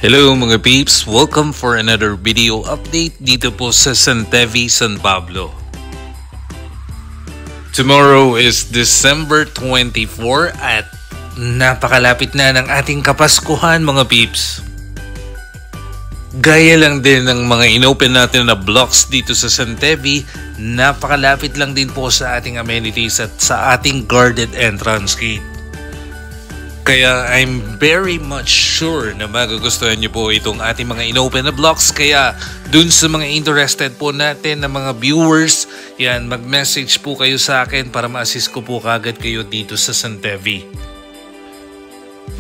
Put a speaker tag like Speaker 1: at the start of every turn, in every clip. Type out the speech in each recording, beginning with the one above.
Speaker 1: Hello mga peeps! Welcome for another video update dito po sa San Tevi, San Pablo. Tomorrow is December 24 at napakalapit na ng ating Kapaskuhan mga peeps. Gaya lang din ng mga inopen natin na blocks dito sa San Tevi, napakalapit lang din po sa ating amenities at sa ating guarded entrance gate. Kaya I'm very much sure na magugustuhan nyo po itong ating mga inopen na blocks. Kaya dun sa mga interested po natin na mga viewers, yan, mag-message po kayo sa akin para ma-assist ko po kagad kayo dito sa San Tevi.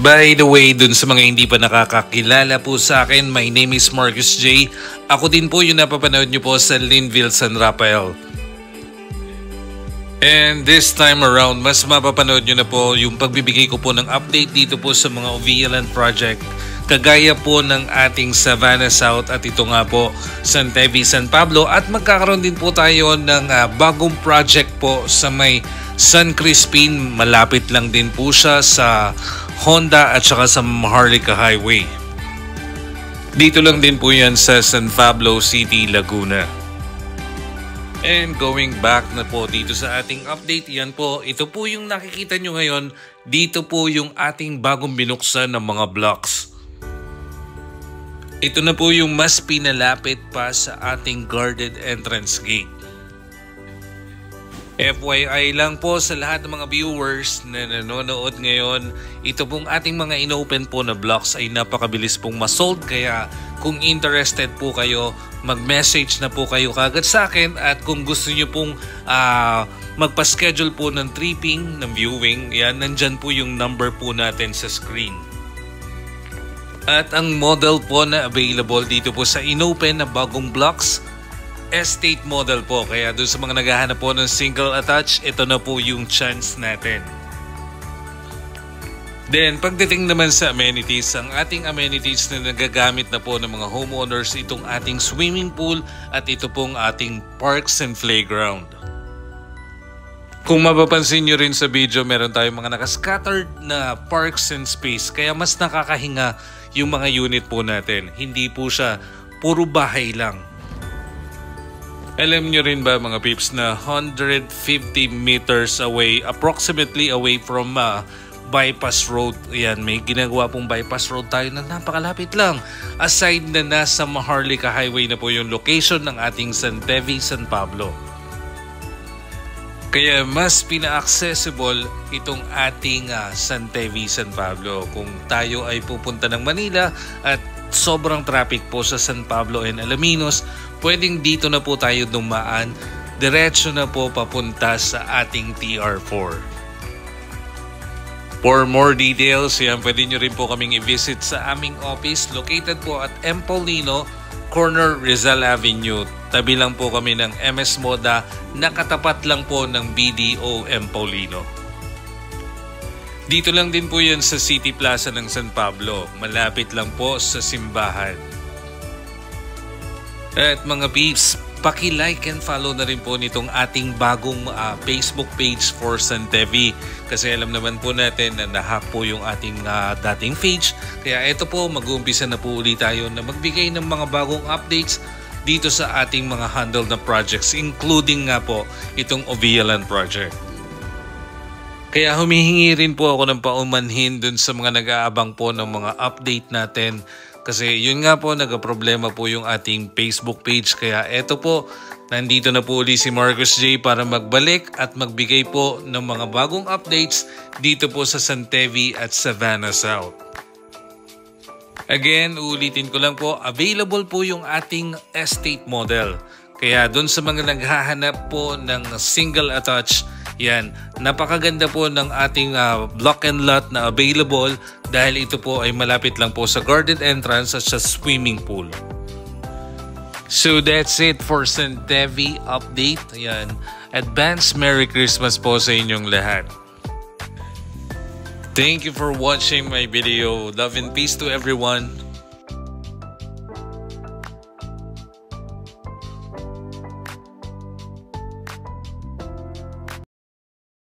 Speaker 1: By the way, dun sa mga hindi pa nakakakilala po sa akin, my name is Marcus J. Ako din po yung napapanood nyo po sa Linville, San Rafael. And this time around, mas mapapanood nyo na po yung pagbibigay ko po ng update dito po sa mga OVLand project. Kagaya po ng ating Savannah South at ito nga po San Tevi, San Pablo. At magkakaroon din po tayo ng bagong project po sa may San Crispin. Malapit lang din po siya sa Honda at saka sa Maharlika Highway. Dito lang din po yan sa San Pablo City, Laguna. And going back na po dito sa ating update, yan po, ito po yung nakikita nyo ngayon, dito po yung ating bagong binuksan ng mga blocks. Ito na po yung mas pinalapit pa sa ating guarded entrance gate. FYI lang po sa lahat ng mga viewers na nanonood ngayon, ito pong ating mga inopen po na blocks ay napakabilis pong masold. Kaya kung interested po kayo, mag-message na po kayo kagad sa akin. At kung gusto nyo pong magpa-schedule po ng tripping, ng viewing, yan, nandyan po yung number po natin sa screen. At ang model po na available dito po sa inopen na bagong blocks, estate model po. Kaya doon sa mga naghahanap po ng single attach, ito na po yung chance natin. Then pagdating naman sa amenities, ang ating amenities na nagagamit na po ng mga homeowners, itong ating swimming pool at ito pong ating parks and playground. Kung mapapansin nyo rin sa video, meron tayong mga nakascattered na parks and space. Kaya mas nakakahinga yung mga unit po natin. Hindi po siya puro bahay lang. Alam nyo rin ba mga peeps na 150 meters away, approximately away from bypass road. Yan, may ginagawa pong bypass road tayo na napakalapit lang. Aside na nasa Maharlika Highway na po yung location ng ating San Tevi, San Pablo. Kaya mas pina-accessible itong ating San Tevi, San Pablo. Kung tayo ay pupunta ng Manila at sobrang traffic po sa San Pablo and Alaminos, pwedeng dito na po tayo dumaan, diretso na po papunta sa ating TR4. For more details, yan, pwede nyo rin po kaming i-visit sa aming office. Located po at M. Paulino, corner Rizal Avenue. Tabi lang po kami ng MS Moda, nakatapat lang po ng BDO M. Paulino. Dito lang din po yan sa City Plaza ng San Pablo. Malapit lang po sa simbahan. At mga peeps, paki-like and follow na rin po nitong ating bagong Facebook page for San Tevi. Kasi alam naman po natin na nahack po yung ating dating page. Kaya ito po, mag-uumpisa na po ulit tayo na magbigay ng mga bagong updates dito sa ating mga handle na projects. Including nga po itong OVLand project. Kaya humihingi rin po ako ng paumanhin dun sa mga nag-aabang po ng mga update natin. Kasi yun nga po, nagka-problema po yung ating Facebook page. Kaya eto po, nandito na po ulit si Marcus J para magbalik at magbigay po ng mga bagong updates dito po sa San Tevi at Savannah South. Again, ulitin ko lang po, available po yung ating estate model. Kaya dun sa mga naghahanap po ng single attach, yan, napakaganda po ng ating block and lot na available dahil ito po ay malapit lang po sa guarded entrance at sa swimming pool. So that's it for San Tevi update. Yan, advance Merry Christmas po sa inyong lahat. Thank you for watching my video. Love and peace to everyone.